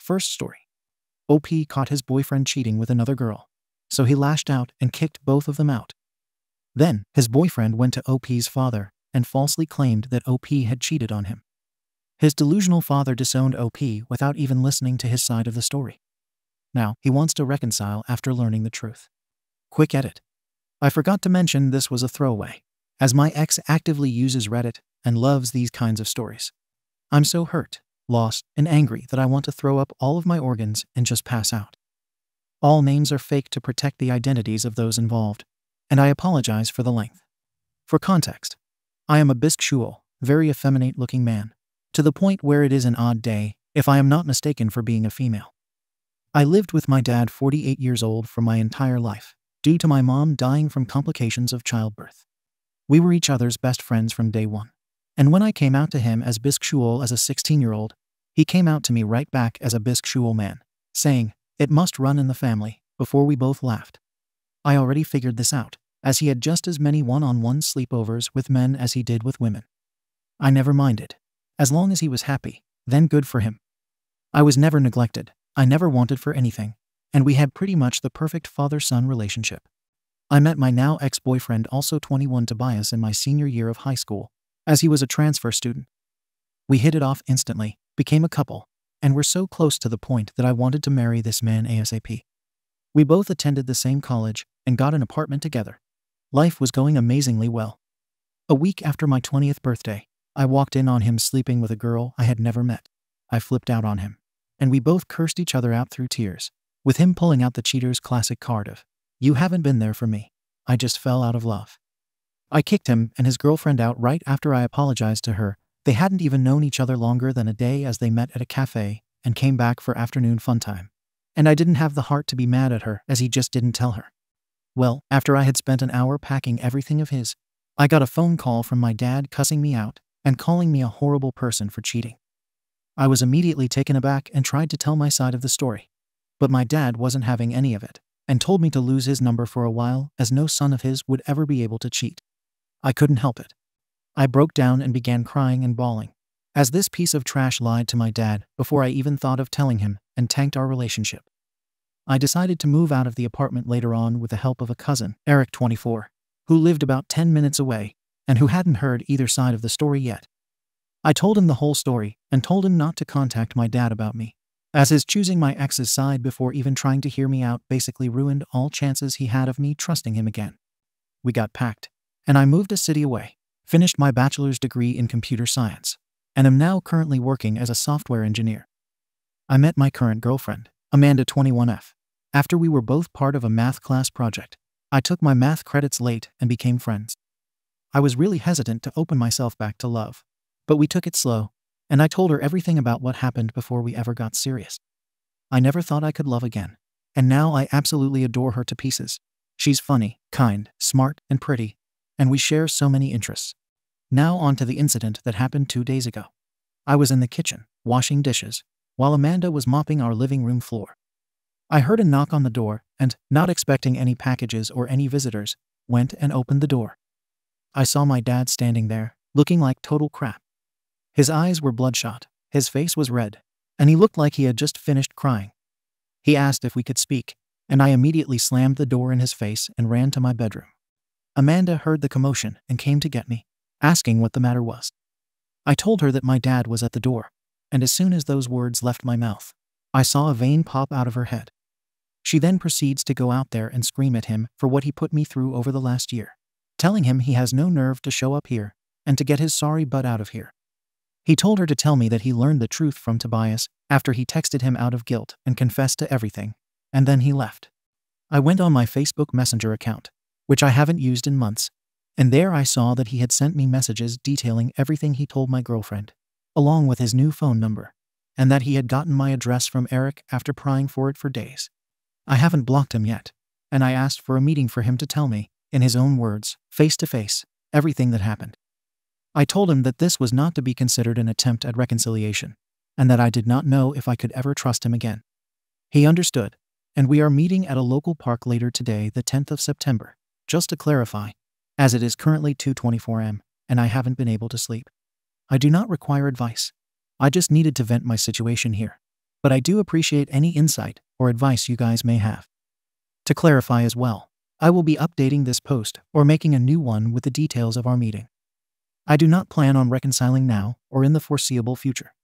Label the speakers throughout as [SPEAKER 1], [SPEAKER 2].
[SPEAKER 1] First story. OP caught his boyfriend cheating with another girl, so he lashed out and kicked both of them out. Then, his boyfriend went to OP's father and falsely claimed that OP had cheated on him. His delusional father disowned OP without even listening to his side of the story. Now, he wants to reconcile after learning the truth. Quick edit. I forgot to mention this was a throwaway, as my ex actively uses Reddit and loves these kinds of stories. I'm so hurt, lost, and angry that I want to throw up all of my organs and just pass out. All names are fake to protect the identities of those involved, and I apologize for the length. For context, I am a bisexual, very effeminate-looking man, to the point where it is an odd day if I am not mistaken for being a female. I lived with my dad, 48 years old, for my entire life, due to my mom dying from complications of childbirth. We were each other's best friends from day one. And when I came out to him as bisexual as a 16-year-old, he came out to me right back as a bisexual man, saying, "It must run in the family," before we both laughed. I already figured this out, as he had just as many one-on-one sleepovers with men as he did with women. I never minded. As long as he was happy, then good for him. I was never neglected, I never wanted for anything, and we had pretty much the perfect father-son relationship. I met my now ex-boyfriend, also 21, Tobias, in my senior year of high school, as he was a transfer student. We hit it off instantly, became a couple, and were so close to the point that I wanted to marry this man ASAP. We both attended the same college and got an apartment together. Life was going amazingly well. A week after my 20th birthday, I walked in on him sleeping with a girl I had never met. I flipped out on him, and we both cursed each other out through tears, with him pulling out the cheater's classic card of, "You haven't been there for me." I just fell out of love. I kicked him and his girlfriend out right after I apologized to her. They hadn't even known each other longer than a day, as they met at a cafe and came back for afternoon fun time. And I didn't have the heart to be mad at her, as he just didn't tell her. Well, after I had spent an hour packing everything of his, I got a phone call from my dad cussing me out and calling me a horrible person for cheating. I was immediately taken aback and tried to tell my side of the story. But my dad wasn't having any of it, and told me to lose his number for a while, as no son of his would ever be able to cheat. I couldn't help it. I broke down and began crying and bawling, as this piece of trash lied to my dad before I even thought of telling him, and tanked our relationship. I decided to move out of the apartment later on with the help of a cousin, Eric, 24, who lived about 10 minutes away and who hadn't heard either side of the story yet. I told him the whole story and told him not to contact my dad about me, as his choosing my ex's side before even trying to hear me out basically ruined all chances he had of me trusting him again. We got packed, and I moved a city away, finished my bachelor's degree in computer science, and am now currently working as a software engineer. I met my current girlfriend, Amanda, 21F, after we were both part of a math class project. I took my math credits late and became friends. I was really hesitant to open myself back to love, but we took it slow, and I told her everything about what happened before we ever got serious. I never thought I could love again, and now I absolutely adore her to pieces. She's funny, kind, smart, and pretty, and we share so many interests. Now on to the incident that happened 2 days ago. I was in the kitchen, washing dishes, while Amanda was mopping our living room floor. I heard a knock on the door and, not expecting any packages or any visitors, went and opened the door. I saw my dad standing there, looking like total crap. His eyes were bloodshot, his face was red, and he looked like he had just finished crying. He asked if we could speak, and I immediately slammed the door in his face and ran to my bedroom. Amanda heard the commotion and came to get me, asking what the matter was. I told her that my dad was at the door, and as soon as those words left my mouth, I saw a vein pop out of her head. She then proceeds to go out there and scream at him for what he put me through over the last year, telling him he has no nerve to show up here and to get his sorry butt out of here. He told her to tell me that he learned the truth from Tobias after he texted him out of guilt and confessed to everything, and then he left. I went on my Facebook Messenger account, which I haven't used in months, and there I saw that he had sent me messages detailing everything he told my girlfriend, along with his new phone number, and that he had gotten my address from Eric after prying for it for days. I haven't blocked him yet, and I asked for a meeting for him to tell me, in his own words, face to face, everything that happened. I told him that this was not to be considered an attempt at reconciliation, and that I did not know if I could ever trust him again. He understood, and we are meeting at a local park later today, the 10th of September, just to clarify, as it is currently 2:24 am, and I haven't been able to sleep. I do not require advice. I just needed to vent my situation here. but I do appreciate any insight or advice you guys may have. To clarify as well, I will be updating this post or making a new one with the details of our meeting. I do not plan on reconciling now or in the foreseeable future.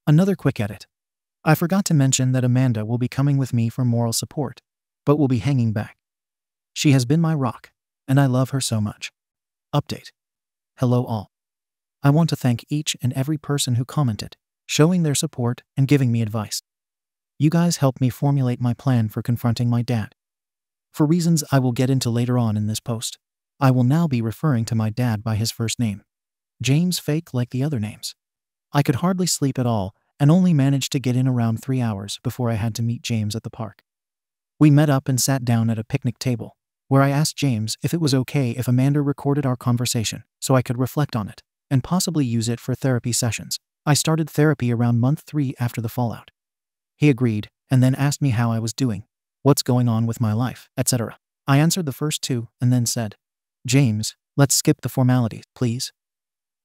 [SPEAKER 1] Another quick edit. I forgot to mention that Amanda will be coming with me for moral support, but will be hanging back. She has been my rock, and I love her so much. Update. Hello all. I want to thank each and every person who commented, showing their support and giving me advice. You guys helped me formulate my plan for confronting my dad. For reasons I will get into later on in this post, I will now be referring to my dad by his first name. James, fake like the other names. I could hardly sleep at all and only managed to get in around 3 hours before I had to meet James at the park. We met up and sat down at a picnic table, where I asked James if it was okay if Amanda recorded our conversation so I could reflect on it and possibly use it for therapy sessions. I started therapy around month 3 after the fallout. He agreed and then asked me how I was doing, what's going on with my life, etc. I answered the first 2 and then said, "James, let's skip the formalities, please."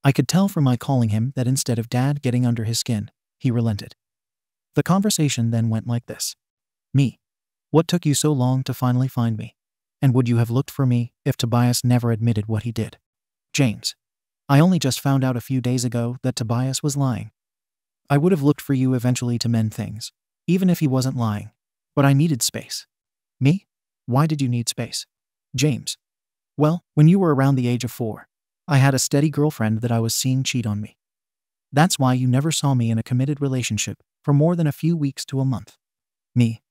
[SPEAKER 1] I could tell from my calling him that instead of Dad getting under his skin, he relented. The conversation then went like this. Me. What took you so long to finally find me? And would you have looked for me if Tobias never admitted what he did? James. I only just found out a few days ago that Tobias was lying. I would have looked for you eventually to mend things, even if he wasn't lying. But I needed space. Me? Why did you need space? James. Well, when you were around the age of 4, I had a steady girlfriend that I was seeing cheat on me. That's why you never saw me in a committed relationship for more than a few weeks to a month. Me.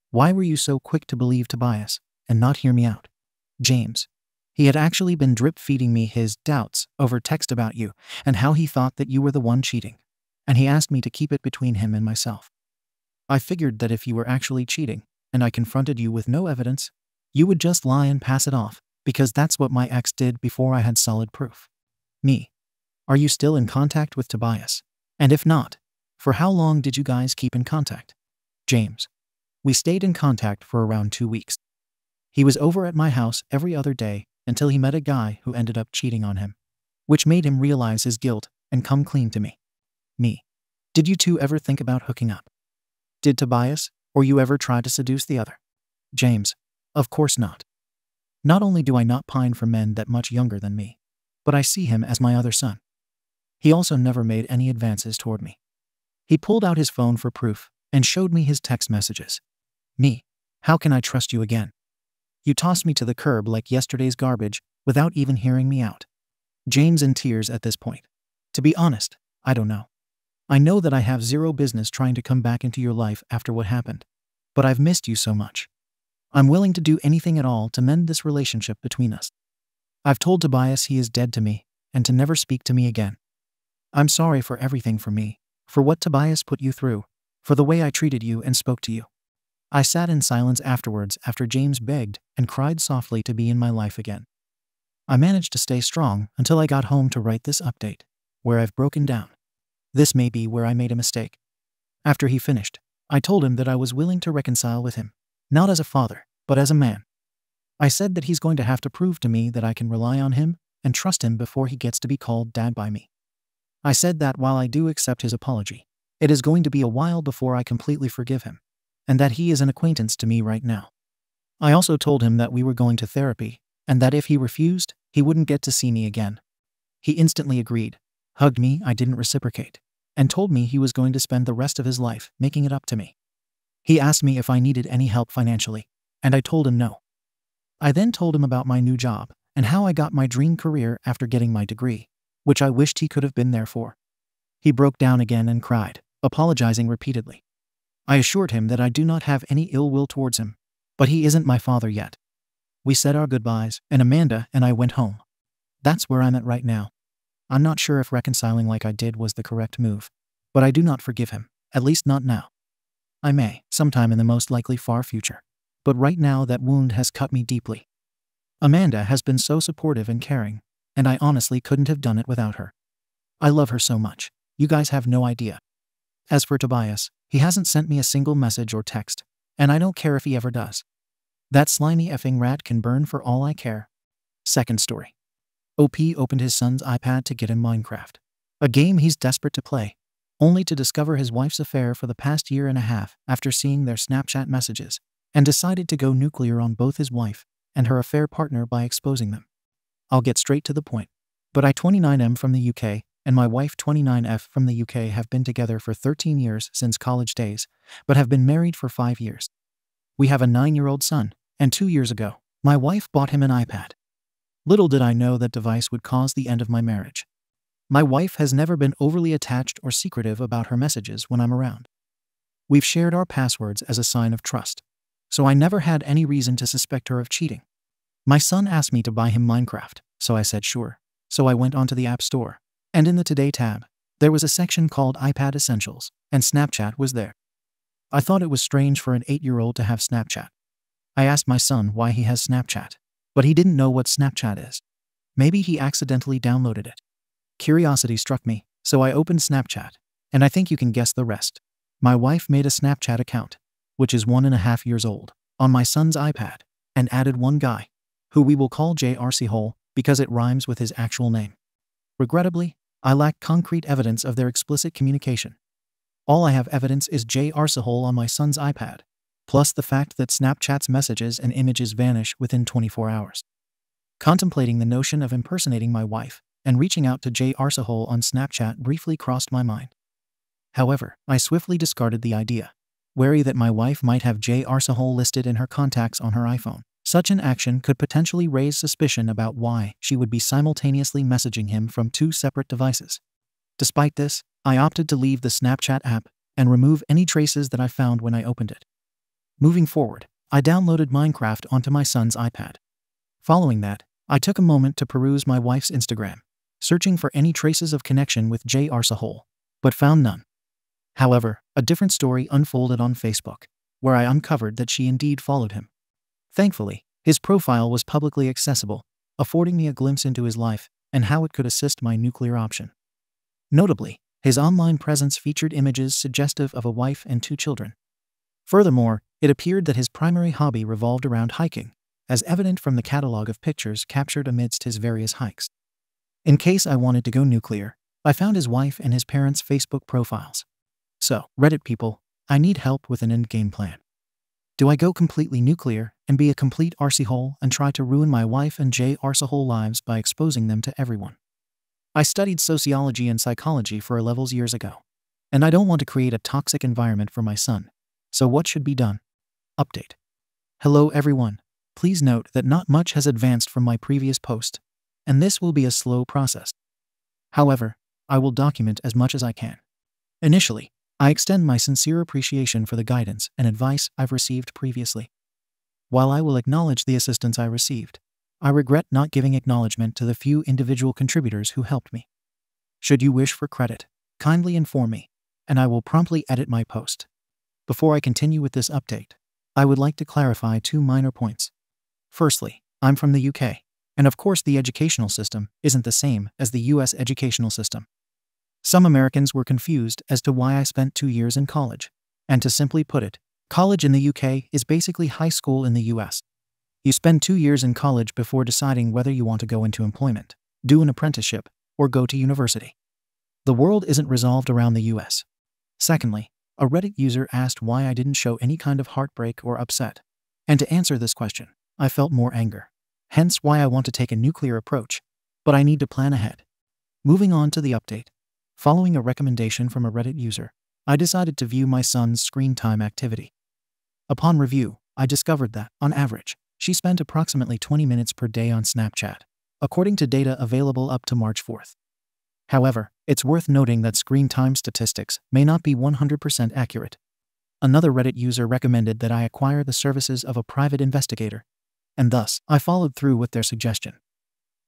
[SPEAKER 1] Why were you so quick to believe Tobias and not hear me out? James. He had actually been drip-feeding me his doubts over text about you and how he thought that you were the one cheating, and he asked me to keep it between him and myself. I figured that if you were actually cheating, and I confronted you with no evidence, you would just lie and pass it off, because that's what my ex did before I had solid proof. Me. Are you still in contact with Tobias? And if not, for how long did you guys keep in contact? James. We stayed in contact for around 2 weeks. He was over at my house every other day until he met a guy who ended up cheating on him, which made him realize his guilt and come clean to me. Me. Did you two ever think about hooking up? Did Tobias or you ever try to seduce the other? James. Of course not. Not only do I not pine for men that much younger than me, but I see him as my other son. He also never made any advances toward me. He pulled out his phone for proof and showed me his text messages. Me. How can I trust you again? You tossed me to the curb like yesterday's garbage without even hearing me out. James in tears at this point. To be honest, I don't know. I know that I have zero business trying to come back into your life after what happened, but I've missed you so much. I'm willing to do anything at all to mend this relationship between us. I've told Tobias he is dead to me and to never speak to me again. I'm sorry for everything for me, for what Tobias put you through, for the way I treated you and spoke to you. I sat in silence afterwards after James begged and cried softly to be in my life again. I managed to stay strong until I got home to write this update, where I've broken down. This may be where I made a mistake. After he finished, I told him that I was willing to reconcile with him, not as a father, but as a man. I said that he's going to have to prove to me that I can rely on him and trust him before he gets to be called dad by me. I said that while I do accept his apology, it is going to be a while before I completely forgive him, and that he is an acquaintance to me right now. I also told him that we were going to therapy, and that if he refused, he wouldn't get to see me again. He instantly agreed, hugged me, I didn't reciprocate, and told me he was going to spend the rest of his life making it up to me. He asked me if I needed any help financially, and I told him no. I then told him about my new job and how I got my dream career after getting my degree, which I wished he could have been there for. He broke down again and cried, apologizing repeatedly. I assured him that I do not have any ill will towards him, but he isn't my father yet. We said our goodbyes, and Amanda and I went home. That's where I'm at right now. I'm not sure if reconciling like I did was the correct move, but I do not forgive him, at least not now. I may, sometime in the most likely far future, but right now that wound has cut me deeply. Amanda has been so supportive and caring, and I honestly couldn't have done it without her. I love her so much, you guys have no idea. As for Tobias, he hasn't sent me a single message or text, and I don't care if he ever does. That slimy effing rat can burn for all I care. Second story. OP opened his son's iPad to get him Minecraft, a game he's desperate to play. only to discover his wife's affair for the past year and a half after seeing their Snapchat messages, and decided to go nuclear on both his wife and her affair partner by exposing them. I'll get straight to the point. But I, 29M from the UK, and my wife, 29F from the UK, have been together for 13 years since college days, but have been married for 5 years. We have a 9-year-old son, and 2 years ago, my wife bought him an iPad. Little did I know that device would cause the end of my marriage. My wife has never been overly attached or secretive about her messages when I'm around. We've shared our passwords as a sign of trust, so I never had any reason to suspect her of cheating. My son asked me to buy him Minecraft, so I said sure. So I went onto the App Store, and in the Today tab, there was a section called iPad Essentials, and Snapchat was there. I thought it was strange for an 8-year-old to have Snapchat. I asked my son why he has Snapchat, but he didn't know what Snapchat is. Maybe he accidentally downloaded it. Curiosity struck me, so I opened Snapchat, and I think you can guess the rest. My wife made a Snapchat account, which is 1.5 years old, on my son's iPad, and added one guy, who we will call JRC Hole because it rhymes with his actual name. Regrettably, I lack concrete evidence of their explicit communication. All I have evidence is JRC Hole on my son's iPad, plus the fact that Snapchat's messages and images vanish within 24 hours. Contemplating the notion of impersonating my wife and reaching out to JRC Hole on Snapchat briefly crossed my mind. However, I swiftly discarded the idea, wary that my wife might have JRC Hole listed in her contacts on her iPhone. Such an action could potentially raise suspicion about why she would be simultaneously messaging him from 2 separate devices. Despite this, I opted to leave the Snapchat app and remove any traces that I found when I opened it. Moving forward, I downloaded Minecraft onto my son's iPad. Following that, I took a moment to peruse my wife's Instagram, searching for any traces of connection with JRC Hole, but found none. However, a different story unfolded on Facebook, where I uncovered that she indeed followed him. Thankfully, his profile was publicly accessible, affording me a glimpse into his life and how it could assist my nuclear option. Notably, his online presence featured images suggestive of a wife and 2 children. Furthermore, it appeared that his primary hobby revolved around hiking, as evident from the catalog of pictures captured amidst his various hikes. In case I wanted to go nuclear, I found his wife and his parents' Facebook profiles. So, Reddit people, I need help with an endgame plan. Do I go completely nuclear and be a complete RC hole and try to ruin my wife and JRC Hole lives by exposing them to everyone? I studied sociology and psychology for A-levels years ago, and I don't want to create a toxic environment for my son. So what should be done? Update. Hello everyone. Please note that not much has advanced from my previous post, and this will be a slow process. However, I will document as much as I can. Initially, I extend my sincere appreciation for the guidance and advice I've received previously. While I will acknowledge the assistance I received, I regret not giving acknowledgement to the few individual contributors who helped me. Should you wish for credit, kindly inform me, and I will promptly edit my post. Before I continue with this update, I would like to clarify 2 minor points. Firstly, I'm from the UK, and of course the educational system isn't the same as the US educational system. Some Americans were confused as to why I spent 2 years in college, and to simply put it, college in the UK is basically high school in the US. You spend 2 years in college before deciding whether you want to go into employment, do an apprenticeship, or go to university. The world isn't resolved around the US. Secondly, a Reddit user asked why I didn't show any kind of heartbreak or upset, and to answer this question, I felt more anger. Hence why I want to take a nuclear approach, but I need to plan ahead. Moving on to the update. Following a recommendation from a Reddit user, I decided to view my son's screen time activity. Upon review, I discovered that, on average, she spent approximately 20 minutes per day on Snapchat, according to data available up to March 4th. However, it's worth noting that screen time statistics may not be 100% accurate. Another Reddit user recommended that I acquire the services of a private investigator, and thus, I followed through with their suggestion.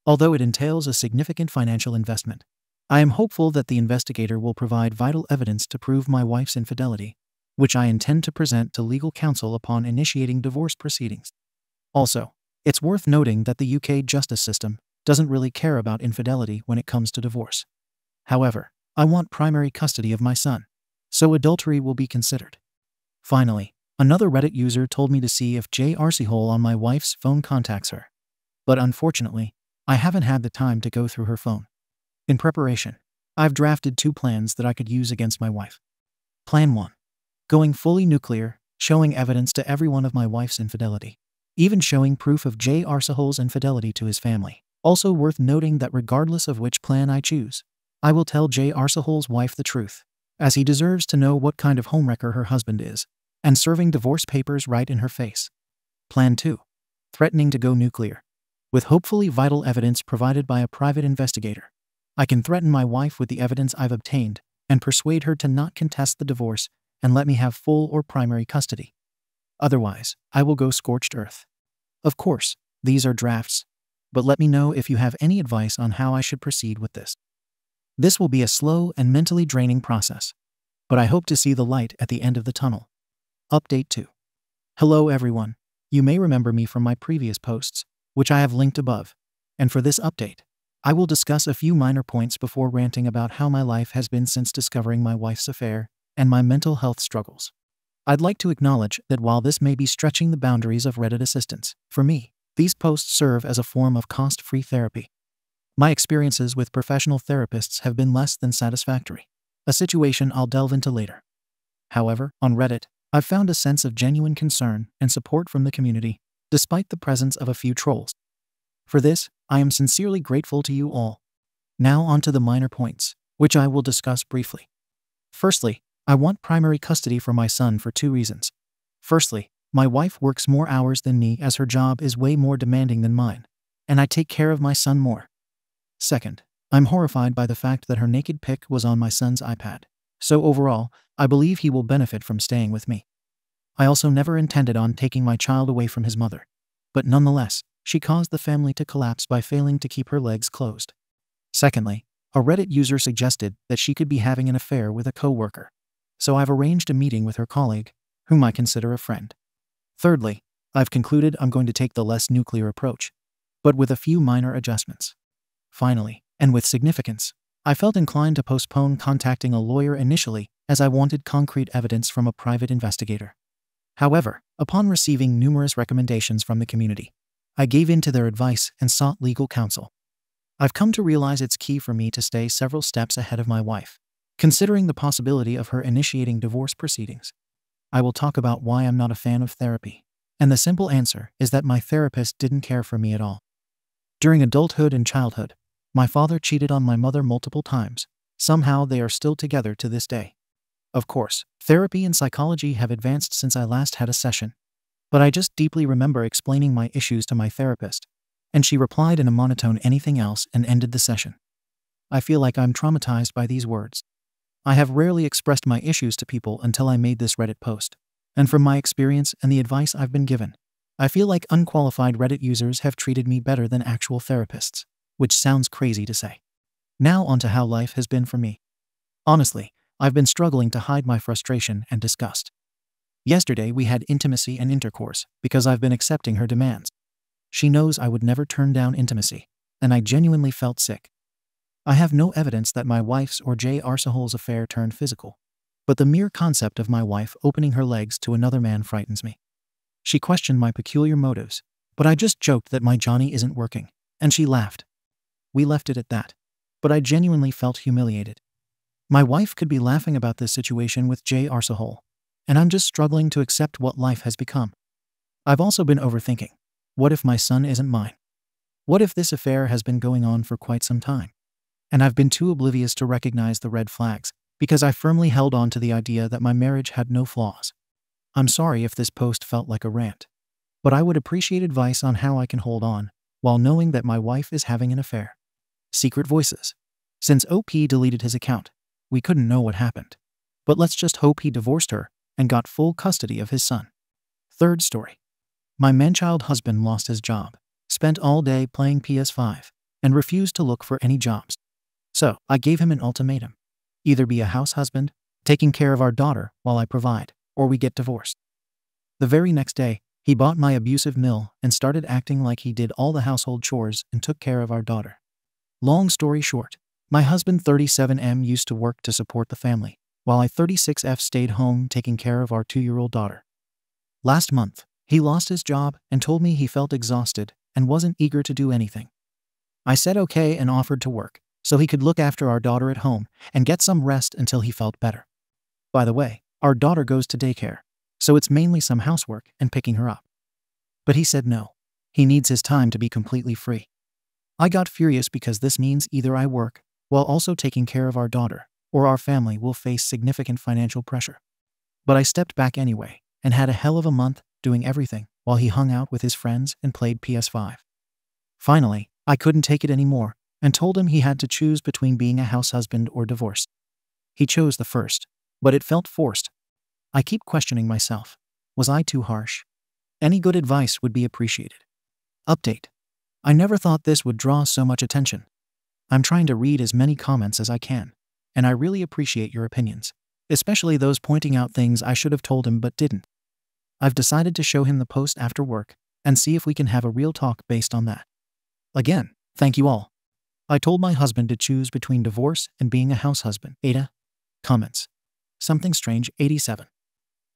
[SPEAKER 1] Although it entails a significant financial investment, I am hopeful that the investigator will provide vital evidence to prove my wife's infidelity, which I intend to present to legal counsel upon initiating divorce proceedings. Also, it's worth noting that the UK justice system doesn't really care about infidelity when it comes to divorce. However, I want primary custody of my son, so adultery will be considered. Finally, another Reddit user told me to see if JRC Hole on my wife's phone contacts her. But unfortunately, I haven't had the time to go through her phone. In preparation, I've drafted 2 plans that I could use against my wife. Plan 1. Going fully nuclear, showing evidence to everyone of my wife's infidelity. Even showing proof of J. Arsahol's infidelity to his family. Also worth noting that regardless of which plan I choose, I will tell J. Arsahol's wife the truth, as he deserves to know what kind of homewrecker her husband is, and serving divorce papers right in her face. Plan 2. Threatening to go nuclear. With hopefully vital evidence provided by a private investigator, I can threaten my wife with the evidence I've obtained and persuade her to not contest the divorce and let me have full or primary custody. Otherwise, I will go scorched earth. Of course, these are drafts, but let me know if you have any advice on how I should proceed with this. This will be a slow and mentally draining process, but I hope to see the light at the end of the tunnel. Update 2. Hello everyone. You may remember me from my previous posts, which I have linked above, and for this update, I will discuss a few minor points before ranting about how my life has been since discovering my wife's affair and my mental health struggles. I'd like to acknowledge that while this may be stretching the boundaries of Reddit assistance, for me, these posts serve as a form of cost-free therapy. My experiences with professional therapists have been less than satisfactory, a situation I'll delve into later. However, on Reddit, I've found a sense of genuine concern and support from the community, despite the presence of a few trolls. For this, I am sincerely grateful to you all. Now on to the minor points, which I will discuss briefly. Firstly, I want primary custody for my son for 2 reasons. Firstly, my wife works more hours than me as her job is way more demanding than mine, and I take care of my son more. Second, I'm horrified by the fact that her naked pic was on my son's iPad, so overall, I believe he will benefit from staying with me. I also never intended on taking my child away from his mother, but nonetheless, she caused the family to collapse by failing to keep her legs closed. Secondly, a Reddit user suggested that she could be having an affair with a coworker, so I've arranged a meeting with her colleague, whom I consider a friend. Thirdly, I've concluded I'm going to take the less nuclear approach, but with a few minor adjustments. Finally, and with significance, I felt inclined to postpone contacting a lawyer initially as I wanted concrete evidence from a private investigator. However, upon receiving numerous recommendations from the community, I gave in to their advice and sought legal counsel. I've come to realize it's key for me to stay several steps ahead of my wife, considering the possibility of her initiating divorce proceedings. I will talk about why I'm not a fan of therapy, and the simple answer is that my therapist didn't care for me at all. During adulthood and childhood, my father cheated on my mother multiple times. Somehow they are still together to this day. Of course, therapy and psychology have advanced since I last had a session, but I just deeply remember explaining my issues to my therapist, and she replied in a monotone anything else and ended the session. I feel like I'm traumatized by these words. I have rarely expressed my issues to people until I made this Reddit post, and from my experience and the advice I've been given, I feel like unqualified Reddit users have treated me better than actual therapists, which sounds crazy to say. Now onto how life has been for me. Honestly, I've been struggling to hide my frustration and disgust. Yesterday we had intimacy and intercourse because I've been accepting her demands. She knows I would never turn down intimacy, and I genuinely felt sick. I have no evidence that my wife's or J. Arsahol's affair turned physical, but the mere concept of my wife opening her legs to another man frightens me. She questioned my peculiar motives, but I just joked that my Johnny isn't working, and she laughed. We left it at that, but I genuinely felt humiliated. My wife could be laughing about this situation with J. Arsahol, and I'm just struggling to accept what life has become. I've also been overthinking. What if my son isn't mine? What if this affair has been going on for quite some time, and I've been too oblivious to recognize the red flags because I firmly held on to the idea that my marriage had no flaws? I'm sorry if this post felt like a rant, but I would appreciate advice on how I can hold on while knowing that my wife is having an affair. Secret voices. Since OP deleted his account, we couldn't know what happened, but let's just hope he divorced her and got full custody of his son. Third story. My man-child husband lost his job, spent all day playing PS5, and refused to look for any jobs. So I gave him an ultimatum. Either be a house husband, taking care of our daughter while I provide, or we get divorced. The very next day, he bought my abusive mill and started acting like he did all the household chores and took care of our daughter. Long story short, my husband 37M used to work to support the family, while I 36F stayed home taking care of our 2-year-old daughter. Last month, he lost his job and told me he felt exhausted and wasn't eager to do anything. I said okay and offered to work, so he could look after our daughter at home and get some rest until he felt better. By the way, our daughter goes to daycare, so it's mainly some housework and picking her up. But he said no. He needs his time to be completely free. I got furious because this means either I work while also taking care of our daughter, or our family will face significant financial pressure. But I stepped back anyway and had a hell of a month doing everything while he hung out with his friends and played PS5. Finally, I couldn't take it anymore and told him he had to choose between being a house husband or divorced. He chose the first, but it felt forced. I keep questioning myself. Was I too harsh? Any good advice would be appreciated. Update. I never thought this would draw so much attention. I'm trying to read as many comments as I can, and I really appreciate your opinions, especially those pointing out things I should have told him but didn't. I've decided to show him the post after work and see if we can have a real talk based on that. Again, thank you all. I told my husband to choose between divorce and being a house husband. AITA. Comments. Something strange 87.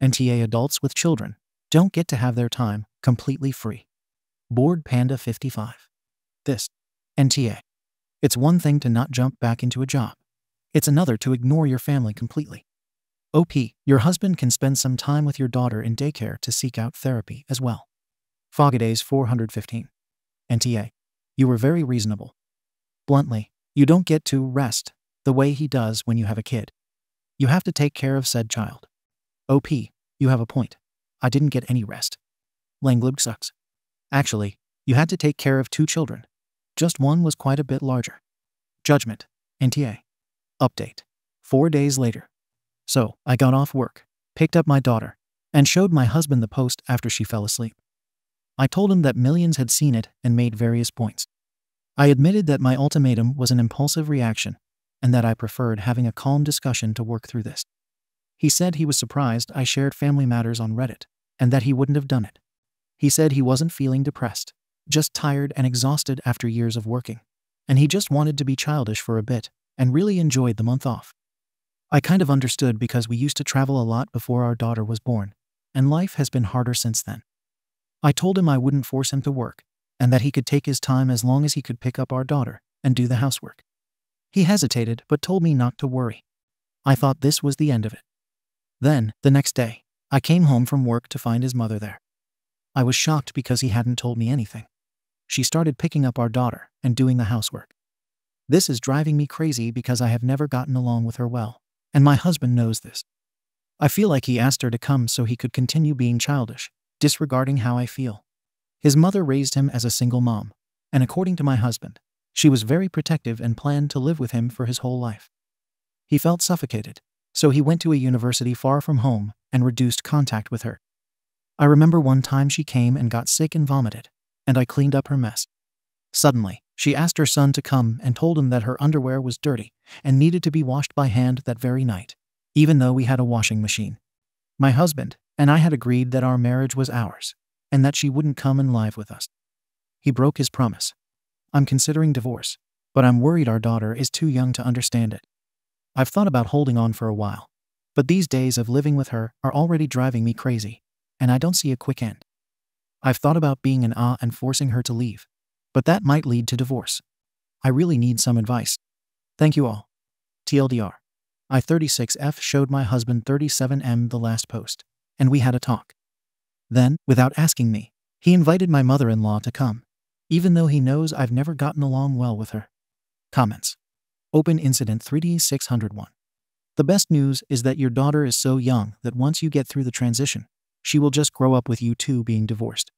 [SPEAKER 1] NTA adults with children don't get to have their time completely free. Bored Panda 55. This. NTA. It's one thing to not jump back into a job. It's another to ignore your family completely. OP, your husband can spend some time with your daughter in daycare to seek out therapy as well. Fogadays 415. NTA. You were very reasonable. Bluntly, you don't get to rest the way he does when you have a kid. You have to take care of said child. OP, you have a point. I didn't get any rest. Langlib sucks. Actually, you had to take care of 2 children. Just one was quite a bit larger. Judgment. NTA. Update. 4 days later. So, I got off work, picked up my daughter, and showed my husband the post after she fell asleep. I told him that millions had seen it and made various points. I admitted that my ultimatum was an impulsive reaction and that I preferred having a calm discussion to work through this. He said he was surprised I shared family matters on Reddit and that he wouldn't have done it. He said he wasn't feeling depressed, just tired and exhausted after years of working, and he just wanted to be childish for a bit and really enjoyed the month off. I kind of understood because we used to travel a lot before our daughter was born, and life has been harder since then. I told him I wouldn't force him to work, and that he could take his time as long as he could pick up our daughter and do the housework. He hesitated but told me not to worry. I thought this was the end of it. Then, the next day, I came home from work to find his mother there. I was shocked because he hadn't told me anything. She started picking up our daughter and doing the housework. This is driving me crazy because I have never gotten along with her well, and my husband knows this. I feel like he asked her to come so he could continue being childish, disregarding how I feel. His mother raised him as a single mom, and according to my husband, she was very protective and planned to live with him for his whole life. He felt suffocated, so he went to a university far from home and reduced contact with her. I remember one time she came and got sick and vomited, and I cleaned up her mess. Suddenly, she asked her son to come and told him that her underwear was dirty and needed to be washed by hand that very night, even though we had a washing machine. My husband and I had agreed that our marriage was ours, and that she wouldn't come and live with us. He broke his promise. I'm considering divorce, but I'm worried our daughter is too young to understand it. I've thought about holding on for a while, but these days of living with her are already driving me crazy, and I don't see a quick end. I've thought about being an AITA and forcing her to leave, but that might lead to divorce. I really need some advice. Thank you all. TLDR. I 36F showed my husband 37M the last post, and we had a talk. Then, without asking me, he invited my mother-in-law to come, even though he knows I've never gotten along well with her. Comments. Open Incident 3D601. The best news is that your daughter is so young that once you get through the transition, she will just grow up with you two being divorced.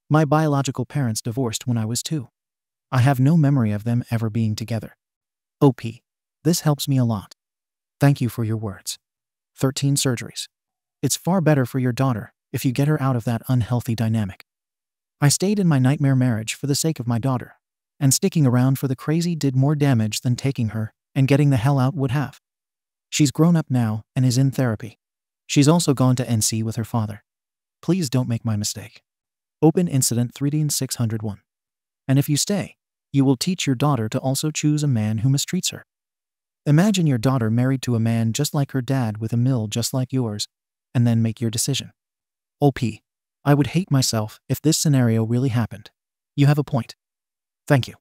[SPEAKER 1] My biological parents divorced when I was 2. I have no memory of them ever being together. OP. This helps me a lot. Thank you for your words. 13 surgeries. It's far better for your daughter if you get her out of that unhealthy dynamic. I stayed in my nightmare marriage for the sake of my daughter, and sticking around for the crazy did more damage than taking her and getting the hell out would have. She's grown up now and is in therapy. She's also gone to NC with her father. Please don't make my mistake. Open Incident 3D601. And if you stay, you will teach your daughter to also choose a man who mistreats her. Imagine your daughter married to a man just like her dad with a mill just like yours, and then make your decision. OP. I would hate myself if this scenario really happened. You have a point. Thank you.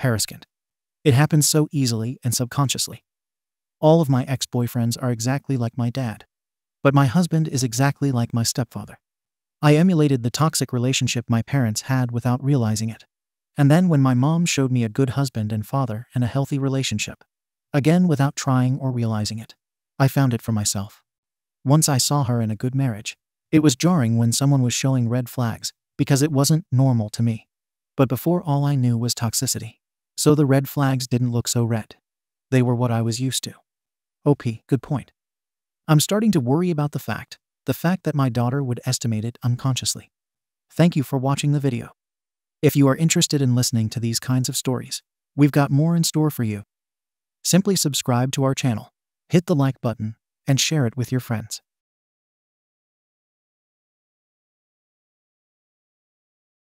[SPEAKER 1] Paraskint. It happens so easily and subconsciously. All of my ex-boyfriends are exactly like my dad. But my husband is exactly like my stepfather. I emulated the toxic relationship my parents had without realizing it. And then when my mom showed me a good husband and father and a healthy relationship, again without trying or realizing it, I found it for myself. Once I saw her in a good marriage. It was jarring when someone was showing red flags, because it wasn't normal to me. But before, all I knew was toxicity. So the red flags didn't look so red. They were what I was used to. OP, good point. I'm starting to worry about the fact that my daughter would estimate it unconsciously. Thank you for watching the video. If you are interested in listening to these kinds of stories, we've got more in store for you. Simply subscribe to our channel, hit the like button, and share it with your friends.